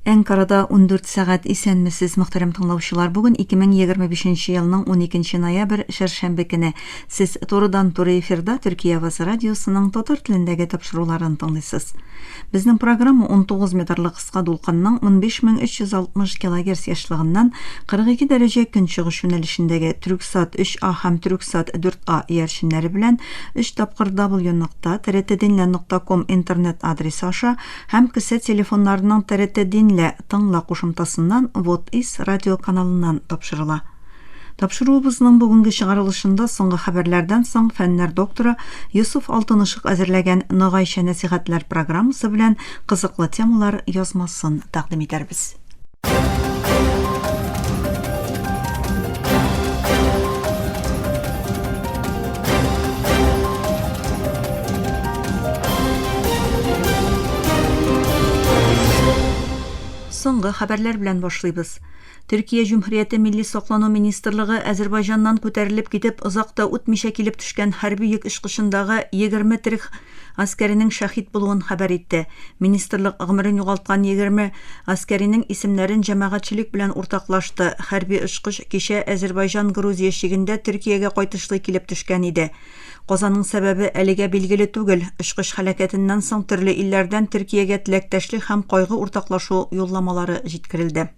Әнкарада 14 сәгать исәнмесез, мөхтәрәм тыңлаучылар. Бүген 2025 елның 12 ноябрь шәршәмбе көне. Сез турыдан-туры эфирда Төркия Авазы радиосының татар телендәге тапшыруларын тыңлыйсыз. Безнең программа 19 метрлык кыска дулкынның 15360 кГц яшьлегеннән 42 дәрәҗә көнчыгыш юнәлешендәге Түрксат 3А һәм Түрксат 4А иярченнәре белән 3 тапкыр w.trtdinla.com интернет адресы аша һәм кесә телефоннарының TRT-Dinla тыңла кушымтасыннан Вот-Ис радио каналыннан тапшырыла. Тапшыруыбызның бүгенге чыгарылышында соңгы хәбәрләрдән соң фәннәр докторы Юсуф Алтынышык әзерләгән Ныгайча нәсихәтләр программасы белән кызыклы темалар язмасын тәкъдим итәрбез. Соңгы хәбәрләр белән башлыйбыз. Төркия Җумһурияте Милли саклану министрлыгы Азәрбайҗаннан күтәрелеп китеп, озакта үтмичә килеп төшкән хәрби йөк очкышындагы 20 терек аскәринең шәһид булуын хәбәр итте. Министрлык гомерен югалткан 20 аскәринең исемнәрен җәмәгатьчелек белән уртаклашты. Хәрби очкыш кичә Азәрбайҗан-Грузия чигендә Төркиягә кайтышлы килеп төшкән иде. Казаның сәбәбе әлегә билгеле түгел. Очкыш һәлакәтеннән соң төрле илләрдән Төркиягә теләктәшлек һәм кайгы уртаклашу юлламалары җиткерелде.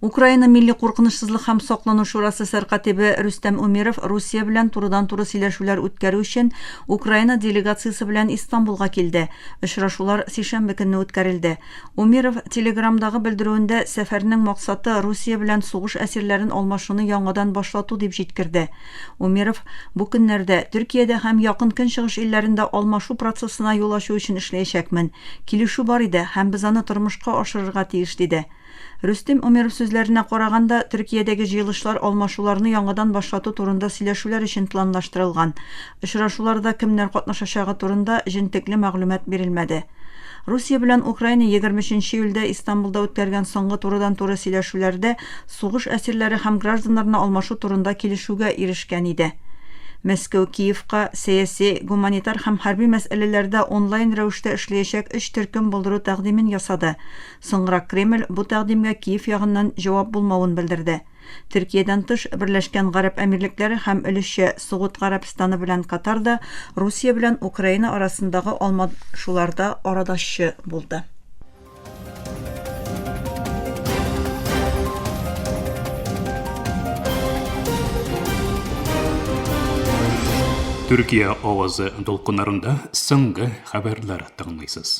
Украина Милли куркынычсызлык һәм саклану шурасы сәркатибе Рүстәм Умиров Русия белән турыдан-туры сөйләшүләр үткәрү өчен Украина делегациясе белән Истанбулга килде. Очрашулар сишәмбе көнне үткәрелде. Умиров телеграмдагы белдерүендә сәфәрнең максаты Русия белән сугыш әсирләрен алмашуны яңадан башлату дип җиткерде. Умиров бу көннәрдә Төркиядә һәм якын көнчыгыш илләрендә алмашу процессына юл ачу өчен эшләячәкмен. Килешү бар иде һәм без аны тормышка ашырырга тиеш диде. Рөстем Умиров сүзләренә караганда, Төркиядәге җыелышлар алмашуларны яңадан башлату турында сөйләшүләр өчен планлаштырылган. Очрашуларда кемнәр катнашачагы турында җентекле мәгълүмат бирелмәде. Русия белән Украина 23 июльдә Истанбулда үткәргән соңгы турыдан-туры сөйләшүләрдә сугыш әсирләре һәм гражданнарны алмашу турында килешүгә ирешкән иде. Мәскәү Киевка сәяси, гуманитар һәм хәрби мәсьәләләрдә онлайн рәвештә эшләячәк 3 төркем булдыру тәкъдимен ясады. Соңрак Кремль бу тәкъдимгә Киев ягыннан җавап булмавын белдерде. Төркиядән тыш Берләшкән Гарәп Әмирлекләре һәм өлешчә Сугуд Гарәбстаны белән Катар да Русия белән Украина арасындагы алмашуларда арадашчы булды. Түркия авазы дулкыннарында соңгы хәбәрләр тыңлыйсыз.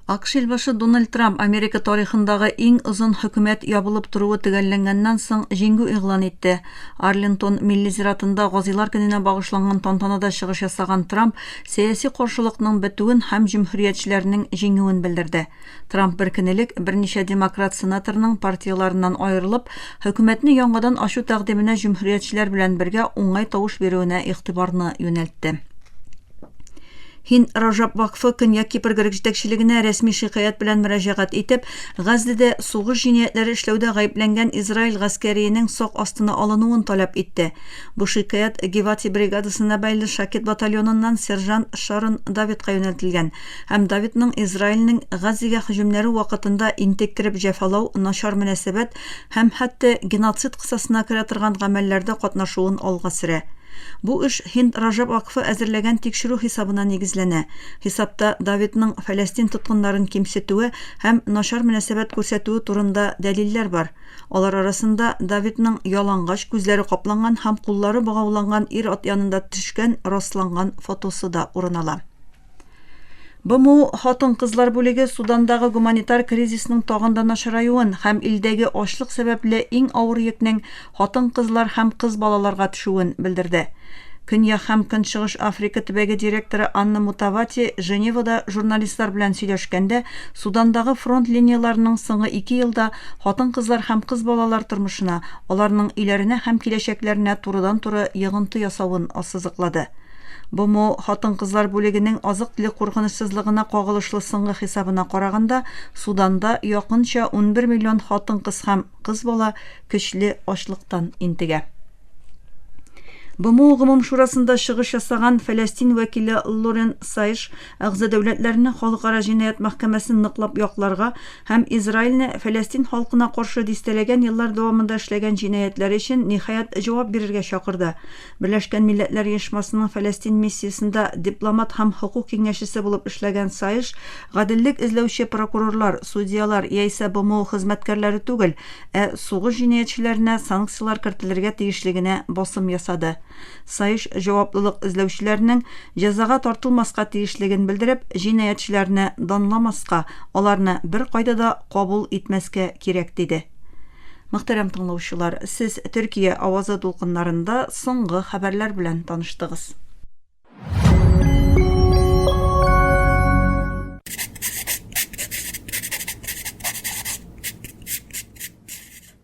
АКШ елбашы Дональд Трамп Америка тарихындагы иң озын хөкүмәт ябылып торуы төгәлләнгәннән соң җиңү игълан итте. Арлингтон милли зиратында Газилар көненә багышланган тантанада чыгыш ясаган Трамп сәяси каршылыкның бетүен һәм җумһуриятчеләрнең җиңүен белдерде. Трамп беркөнлек берничә демократ сенаторның партияларыннан аерылып, хөкүмәтне яңадан ачу тәкъдименә җумһуриятчеләр белән бергә уңай тавыш бирүенә игътибарны юнәлтте. Hind Rajab Vakfı Көньяк Кипр җитәкчелегенә рәсми шикаят белән мөрәҗәгать итеп, Газдәдә сугыш җинаятләре эшләүдә гаепләнгән Израиль гаскәриенең сак астына алынуын таләп итте. Бу шикаят Гевати бригадасына бәйле Шакет батальоныннан сержант Шарон Давидка юнәлтелгән һәм Давидның Израильнең Газига һөҗүмнәре вакытында интектереп җәфалау, начар мөнәсәбәт һәм хәтта геноцид кысасына керә торган гамәлләрдә катнашуын алга сөрә. Бу эш Hind Rajab Vakfı әзерләгән тикшерү хисабына нигезләнә. Хисапта Давидның Фәләстин тоткыннарын кимсетүе һәм начар мөнәсәбәт күрсәтүе турында дәлилләр бар. Алар арасында Давидның ялангач күзләре капланган һәм куллары богауланган ир-ат янында төшкән расланган фотосы да урын ала. БМУ хатын-кызлар бүлеге Судандагы гуманитар кризисның тагын да начараюын һәм илдәге ачлык сәбәпле иң авыр йөкнең хатын-кызлар һәм кыз балаларга төшүен белдерде. Көньяк һәм Көнчыгыш Африка төбәге директоры Анна Мутавати Женевада журналистлар белән сөйләшкәндә Судандагы фронт линияларының соңгы 2 елда хатын-кызлар һәм кыз балалар тормышына, аларның өйләренә һәм киләчәкләренә турыдан-туры йогынты ясавын ассызыклады. БМО хатын-кызлар бүлегенең азык-төлек куркынычсызлыгына кагылышлы соңгы хисабына караганда, Суданда якынча 11 миллион хатын-кыз һәм кыз бала көчле ачлыктан интегә. БМО Гомум шурасында чыгыш ясаган Фәләстин вәкиле Лорен Сайш агза дәүләтләрне халыкара җинаять мәхкәмәсен ныклап якларга һәм Израильне Фәләстин халкына каршы дистәләгән еллар дәвамында эшләгән җинаятьләр өчен ниһаять җавап бирергә чакырды. Берләшкән Милләтләр Оешмасының Фәләстин миссиясендә дипломат һәм хокук киңәшчесе булып эшләгән Сайш, гаделлек эзләүче прокурорлар, судьялар яисә БМО хезмәткәрләре түгел, сугыш җинаятьчеләренә санкциялар кертелергә тиешлегенә басым ясады. Сайш җаваплылык эзләүчеләрнең җәзага тартылмаска тиешлеген белдереп, җинаятьчеләрне данламаска, аларны бер кайда да кабул итмәскә кирәк диде. Мөхтәрәм тыңлаучылар, сез Төркия авазы дулкыннарында соңгы хәбәрләр белән таныштыгыз.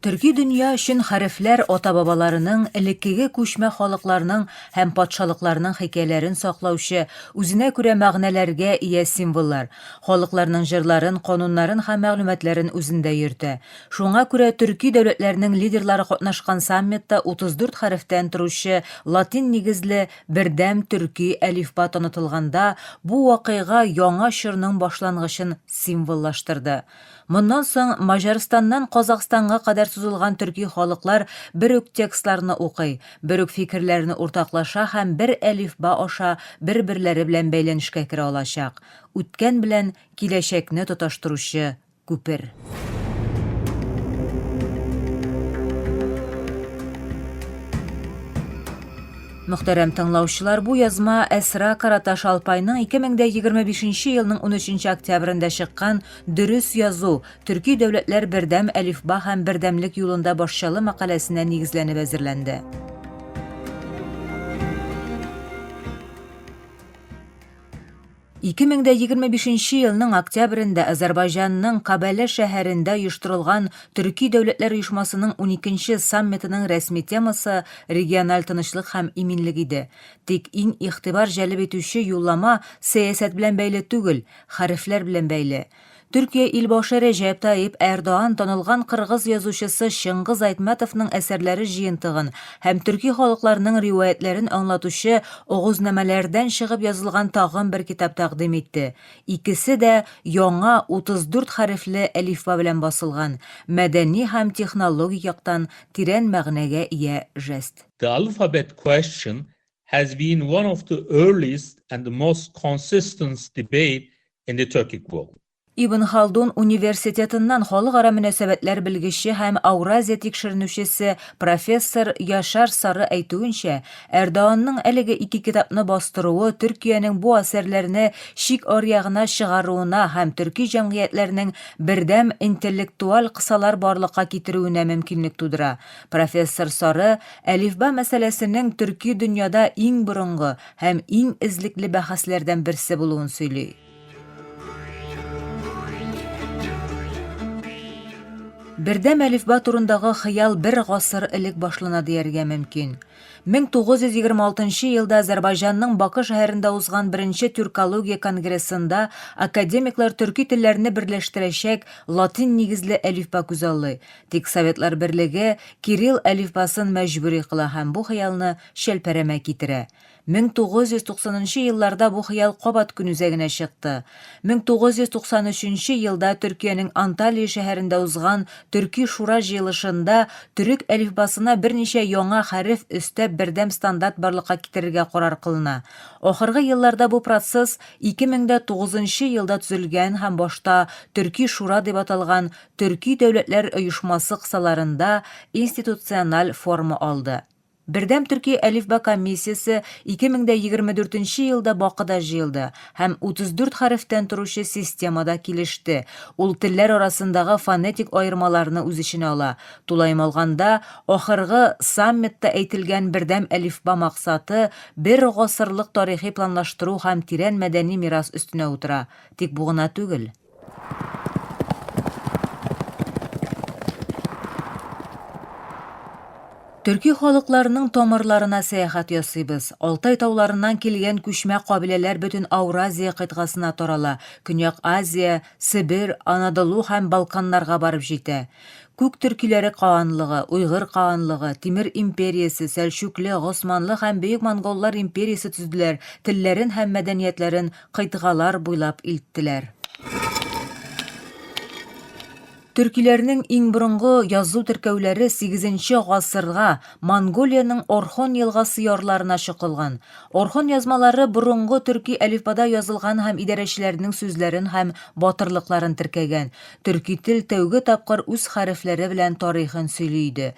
Төрки дөнья өчен хәрефләр ата-бабаларының, элеккеге күчмә халыкларның һәм патшалыкларның хикәяләрен саклаучы, үзенә күрә мәгънәләргә ия символлар. Халыкларның җырларын, кануннарын һәм мәгълүматларын үзендә йөртә. Шуңа күрә төрки дәүләтләренең лидерлары катнашкан саммитта 34 хәрефтән торучы латин нигезле бердәм төрки әлифба танытылганда, бу вакыйга яңа чорның башлангычын символлаштырды. Моннан соң Маҗарстаннан Казакъстанга кадәр сузылган төрки халыклар бер үк текстларны укый, бер үк фикерләрне уртаклаша һәм бер әлифба аша бер-берләре белән бәйләнешкә керә алачак. Үткән белән киләчәкне тоташтыручы күпер. Мөхтәрәм тыңлаучылар, бу язма Әсра Караташ Алпайның 2025 елның 13 октябрендә чыккан «Дөрес язу. Төрки дәүләтләр бердәм әлифба һәм бердәмлек юлында» башчалы мәкаләсенә нигезләнеп әзерләнде. 2025 елның октябрендә Азәрбайҗанның Кабәлә шәһәрендә оештырылган Төрки дәүләтләр оешмасының 12нче саммитының рәсми темасы региональ тынычлык һәм иминлек иде. Тик иң игътибар җәлеп итүче юллама сәясәт белән бәйле түгел, хәрефләр белән бәйле. Төркия илбашы Рәҗәп Таyyip Эрдоğan танылган кыргыз язучысы Шыңгыз Айтматовның әсәрләре җыентыгын һәм төрки халыкларының риваятләрен аңлатучы огызнамәләрдән чыгып язылган тагын бер китап тәкъдим итте. Икесе дә яңа 34 хәрефле әлифба белән басылган, мәдәни һәм технологик яктан тирән мәгънәгә ия жест. The alphabet question has been one of the earliest and the most consistent debate in the Turkic world. Ибн Халдун университетыннан халыкара мөнәсәбәтләр белгече һәм Ауразия тикшеренүчесе профессор Яшар Сары әйтүенчә, Эрдоğanның әлеге ике китапны бастыруы Төркиянең бу әсәрләрне шик аръягына чыгаруына һәм төрки җәмгыятьләренең бердәм интеллектуаль кысалар барлыкка китерүенә мөмкинлек тудыра. Профессор Сары әлифба мәсьәләсенең төрки дөньяда иң борынгы һәм иң эзлекле бәхәсләрдән берсе булуын сөйли. Бердәм әлифба турындагы хыял бер гасыр элек башлана дияргә мөмкин. 1926 елда Азәрбайҗанның Баку шәһәрендә узган 1-нче Türkologiya конгрессында академиклар төрки телләрне берләштерәчәк латин нигезле әлифба күзаллый. Тик Советлар Берлеге Кирилл әлифбасын мәҗбүри кыла һәм бу хыялны шәлпәрәмә китерә. 1990 елларда бу хыял кабат көн үзәгенә чыкты. 1993 елда Төркиянең Анталия шәһәрендә узган Төрки шура җыелышында төрек әлифбасына берничә яңа хәреф өстәп бердәм стандарт барлыкка китерергә карар кылына. Ахыргы елларда бу процесс 2009 елда төзелгән һәм башта Төрки шура дип аталган Төрки дәүләтләр оешмасы кысаларында институциональ форма алды. Бердәм Төрки әлифба комиссиясе 2024 елда Бакыда җыелды һәм 34 хәрефтән торучы системада килеште. Ул телләр арасындагы фонетик аермаларны үз эченә ала. Тулайым алганда, ахыргы саммитта әйтелгән бердәм әлифба максаты бер гасырлык тарихи планлаштыру һәм тирән мәдәни мирас өстенә утыра. Тик бу гына түгел. Төрки халыкларының тамырларына сәяхәт ясыйбыз. Алтай тауларынан килгән күчмә кабиләләр бөтен Ауразия кыйтгасына тарала. Көньяк Азия, Сибир, Анадолу һәм Балканнарга барып җитә. Күк төркиләре каанлыгы, Уйгыр каанлыгы, Тимир империясе, Сәлҗүкле, Госманлы һәм Бөек Монголлар империясе төзделәр. Телләрен һәм мәдәниятләрен кыйтгалар буйлап илттеләр. Төркиләрнең иң борынгы язу теркәүләре 8нче гасырга Монголияның Орхон елгасы ярларына чыкылган. Орхон язмалары борынгы төрки әлифбада язылган һәм идарәчеләрнең сүзләрен һәм батырлыкларын теркәгән. Төрки тел тәүге тапкыр үз хәрефләре белән тарихын сөйли иде.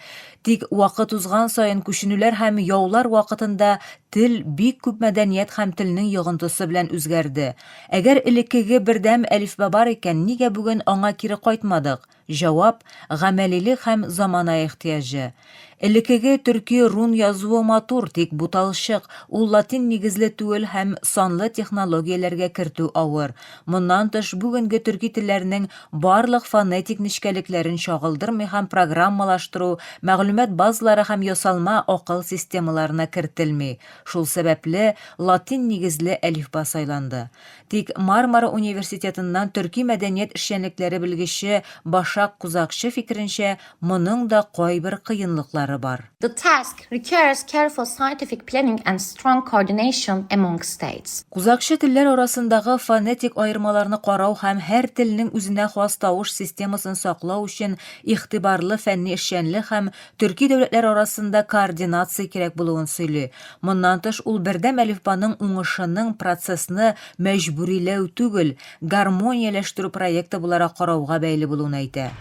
Тик вакыт узган саен күченүләр һәм яулар вакытында тел бик күп мәдәният һәм телнең йогынтысы белән үзгәрде. Әгәр элеккеге бердәм әлифба бар икән, нигә бүген аңа кире кайтмадык? Җавап: гамәлилек һәм замана ихтыяҗы. Элеккеге төрки рун язуы матур, тик буталчык, ул латин нигезле түгел һәм санлы технологияләргә кертү авыр. Моннан тыш бүгенге төрки телләренең барлык фонетик нечкәлекләрен чагылдырмый һәм программалаштыру, мәгълүмат базалары һәм ясалма акыл системаларына кертелми. Шул сәбәпле латин нигезле әлифба сайланды. Тик Мармара университетыннан төрки мәдәният эшчәнлекләре белгече Башак Кузакчы фикеренчә, моның да кайбер кыенлыклары бар. The task requires careful scientific planning and strong coordination among states. Кузакчы телләр арасындагы фонетик аермаларны карау һәм һәр телнең үзенә хас тавыш системасын саклау өчен игътибарлы фәнни эшчәнлек һәм төрки дәүләтләр арасында координация кирәк булуын сөйли. Моннан тыш ул бердәм әлифбаның уңышының процессны мәҗбүриләү түгел, гармонияләштерү проекты буларак карауга бәйле булуын әйтә.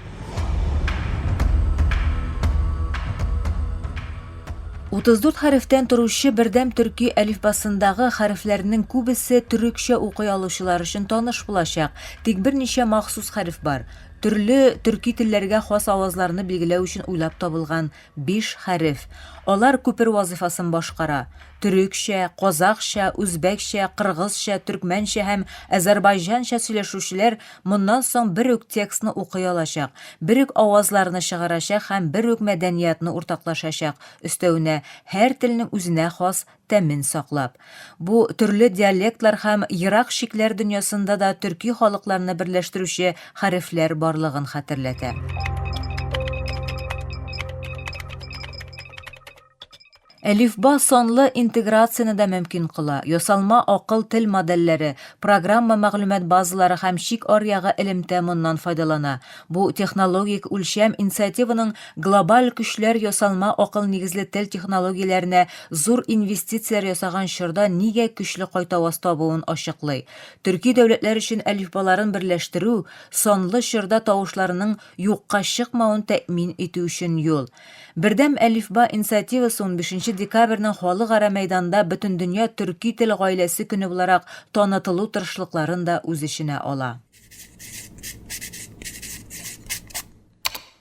34 хәрефтән торучы бердәм төрки әлифбасындагы хәрефләрнең күбесе төрекчә укый алучылар өчен таныш булачак. Тик берничә махсус хәреф бар. Төрле төрки телләргә хас авазларны билгеләү өчен уйлап табылган 5 хәреф. Алар күпер вазифасын башкара. Төрекчә, казакча, үзбәкчә, кыргызча, төркмәнчә һәм азәрбайҗанча сөйләшүчеләр моннан соң бер үк текстны укый алачак, бер үк авазларны чыгарачак һәм бер үк мәдәниятны уртаклашачак. Өстәвенә һәр телнең үзенә хас тәмин саклап. Бу төрле диалектлар һәм ерак шикләр дөньясында да төрки халыкларны берләштерүче хәрефләр барлыгын хәтерләтә. Әлифба санлы интеграцияны да мөмкин кыла. Ясалма акыл тел модельләре, программа мәгълүмат базалары һәм шик аръягы элемтә моннан файдалана. Бу технологик үлчәм инициативаның глобаль көчләр ясалма акыл нигезле тел технологияләренә зур инвестицияләр ясаган чорда нигә көчле кайтаваз табуын ачыклый. Төрки дәүләтләр өчен әлифбаларын берләштерү санлы чорда тавышларының юкка чыкмавын тәэмин итү өчен юл. Бердәм әлифба инициативасы 15 декабрьнең халыкара мәйданда бөтен дөнья төрки тел гаиләсе көне буларак танытылу тырышлыкларын да үз эченә ала.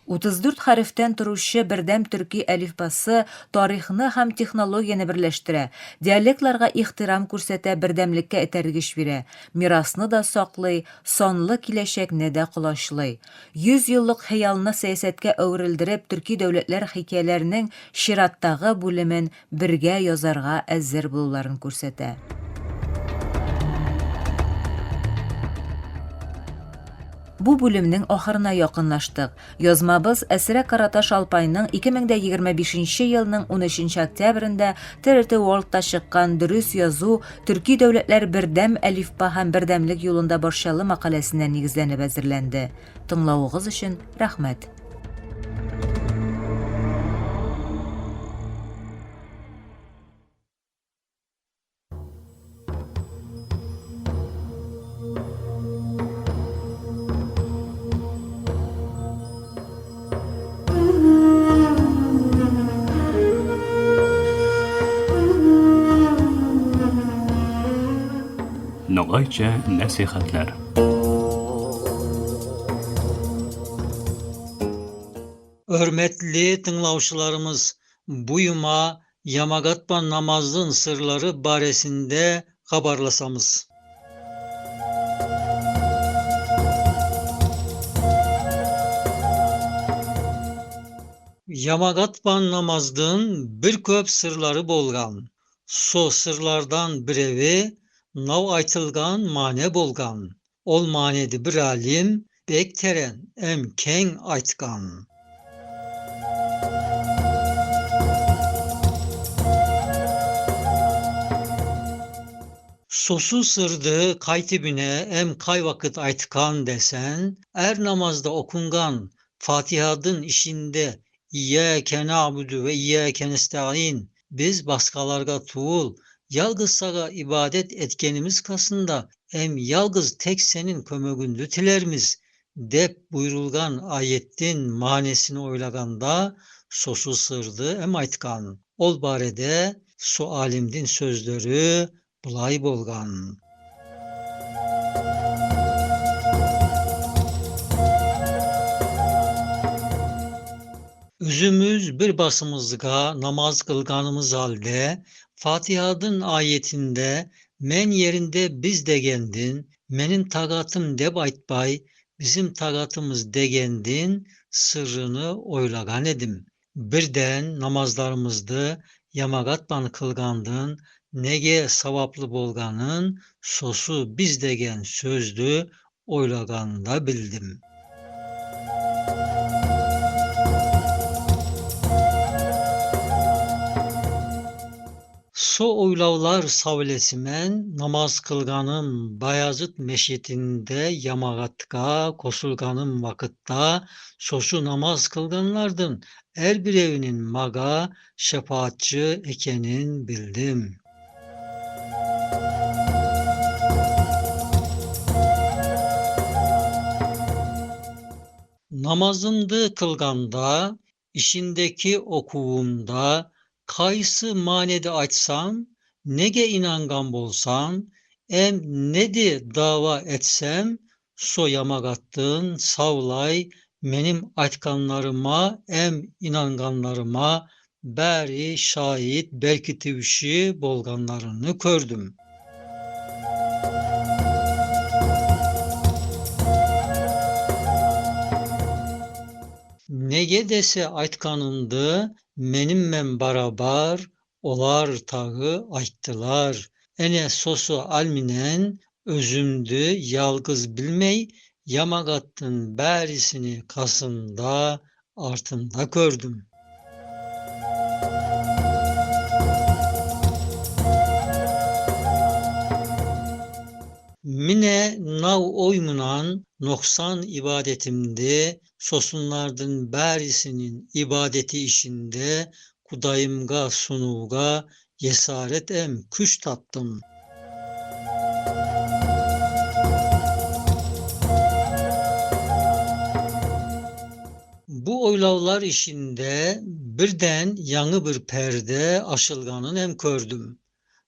34 хәрефтән торучы бердәм төрки әлифбасы тарихны һәм технологияны берләштерә, диалектларга ихтирам күрсәтә, бердәмлеккә этәргеч бирә, мирасны да саклый, санлы киләчәкне дә колачлый. 100 еллык хыялны сәясәткә әверелдереп, төрки дәүләтләр хикәяләренең чираттагы бүлемен бергә язарга әзер булуларын күрсәтә. Бу бүлемнең ахырына якынлаштык. Язмабыз Әсрә Караташ Алпайның 2025 елның 13 октябрендә TRT World'та чыккан «Дөрес язу, төрки дәүләтләр бердәм әлифба һәм бердәмлек юлында» борчалы макаләсенә нигезләнеп әзерләнде. Тыңлавыгыз өчен рәхмәт. Ногайча нәсихәтләр. Hürmetli tınlavçılarımız, bu yuma Yamagatpa namazın sırları baresinde haberlasamız. Yamagatban namazdın bir köp sırları bolgan. So sırlardan birevi nav aytılgan mane bolgan. Ol manedi bir alim bek teren em keng aytgan. Sosu sırdı kaytibine em kay vakit aytkan desen, er namazda okungan Fatiha'dın işinde İyyâke na'budu ve İyyâke nesta'in, biz baskalarga tuğul, yalgız saga ibadet etkenimiz kasında em yalgız tek senin kömögündü tilerimiz dep buyurulgan ayettin manesini oylaganda sosu sırdı em aytkan. Ol barede so alimdin sözleri bulay bolgan. Özümüz bir basımızga namaz kılganımız halde Fatiha'nın ayetinde men yerinde biz degendin, menin tagatım deb aytbay, bizim tagatımız degendin sırrını oylagan edim. Birden namazlarımızda yamagatban kılgandın, nege savaplı bolganın sosu biz degen sözdü oylaganda bildim. So oylavlar savlesimen namaz kılganım Bayazıt meşitinde yamagatga kosulganım vakıtta sosu namaz kılganlardın her bir evinin maga şefaatçı ekenin bildim. Namazımdı kılganda, işindeki okuvumda, kaysı manede açsam, nege inangan bolsam, em nedi dava etsem, so yamagattın savlay, menim aytkanlarıma, em inanganlarıma, beri şahit belki tivşi bolganlarını kördüm. Nege dese aytkanındı, menimmen barabar, olar tağı ayttılar. Ene sosu alminen, özümdü yalgız bilmey, yamagattın berisini kasında, artında gördüm. Mine nav oymunan noksan ibadetimde sosunlardın berisinin ibadeti işinde kudayımga sunuga yesaret em küş tattım. Bu oylavlar işinde birden yanı bir perde aşılganın em kördüm.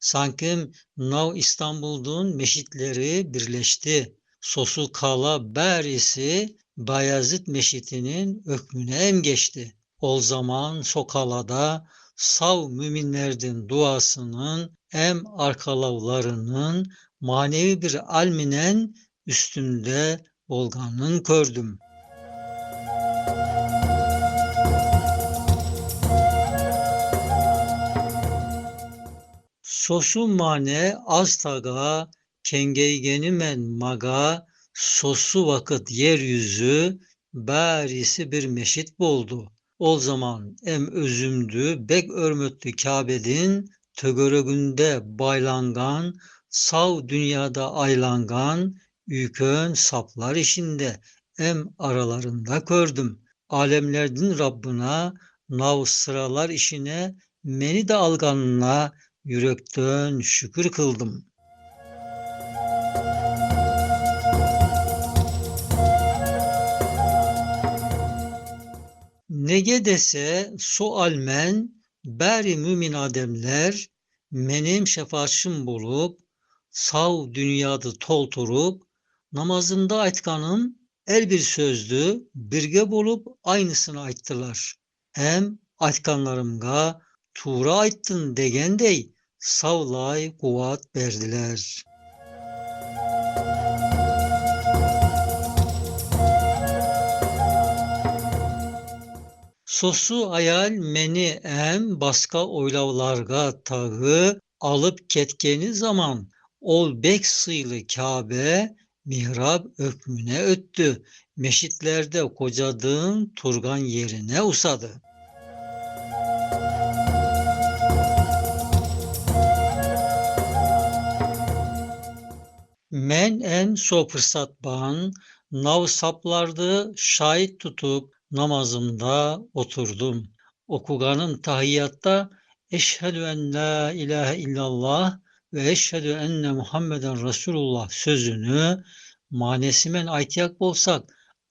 Sanki Nav İstanbul'un meşitleri birleşti. Sosu kala berisi Bayezid meşitinin ökmüne em geçti. O zaman sokalada sav müminlerden duasının em arkalavlarının manevi bir alminen üstünde bolganın kördüm. Sosu mane az taga, kengeygenimen maga, sosu vakit yeryüzü, berisi bir meşit boldu. O zaman em özümdü, bek örmütlü Kabe'din, tögörögünde baylangan, sav dünyada aylangan, ükön saplar işinde, em aralarında kördüm. Alemlerdin Rabbına, nav sıralar işine, meni de alganına, yürekten şükür kıldım. Nege dese sualmen beri mümin ademler menim şefaatçim bulup sav dünyada tolturup namazında aytkanım el bir sözdü birge bulup aynısını ayttılar. Hem aytkanlarımga tuğra ayttın degendey savlay kuvat berdiler. Sosu ayal meni em başka oylavlarga tağı alıp ketkeni zaman ol bek sıylı Kabe mihrab ökmüne öttü. Meşitlerde kocadığın turgan yerine usadı. Men en so fırsat ban, nav saplardı şahit tutup namazımda oturdum. Okuganım tahiyyatta eşhedü en la ilahe illallah ve eşhedü enne Muhammeden Resulullah sözünü manesimen aytiyak bolsak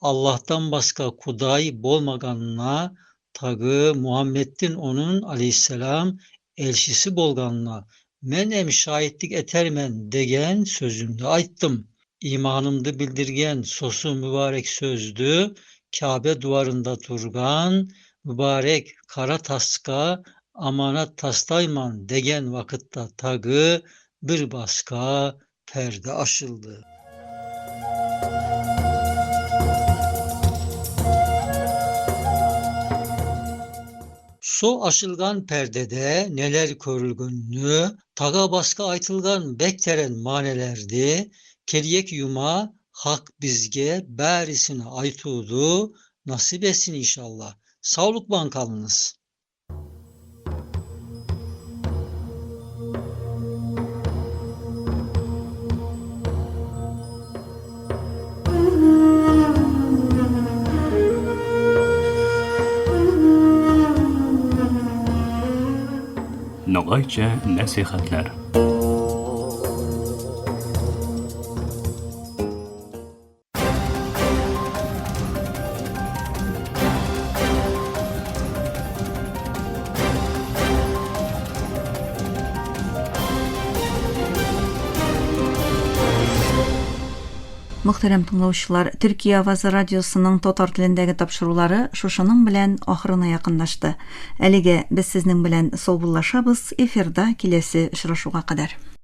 Allah'tan başka kuday bolmaganına tağı Muhammed'in onun aleyhisselam elçisi bolganına men em şahitlik etermen degen sözümde ayttım. İmanımdı bildirgen sosu mübarek sözdü, Kabe duvarında turgan, mübarek kara taska, amanat tastayman degen vakitta tağı bir başka perde aşıldı. So aşılgan perdede neler körülgünlü, taga baska aytılgan bekteren manelerdi, keriyek yuma hak bizge bärisini aytudu, nasip etsin inşallah. Sağlık bankalınız. Nogayça nasihatler. Muhterem тыңлаучылар, Төркия Авазы радиосының татар телендәге тапшырулары шушының белән ахырына якынлашты. Әлегә без сезнең белән саубуллашабыз, эфирда киләсе очрашуга кадәр.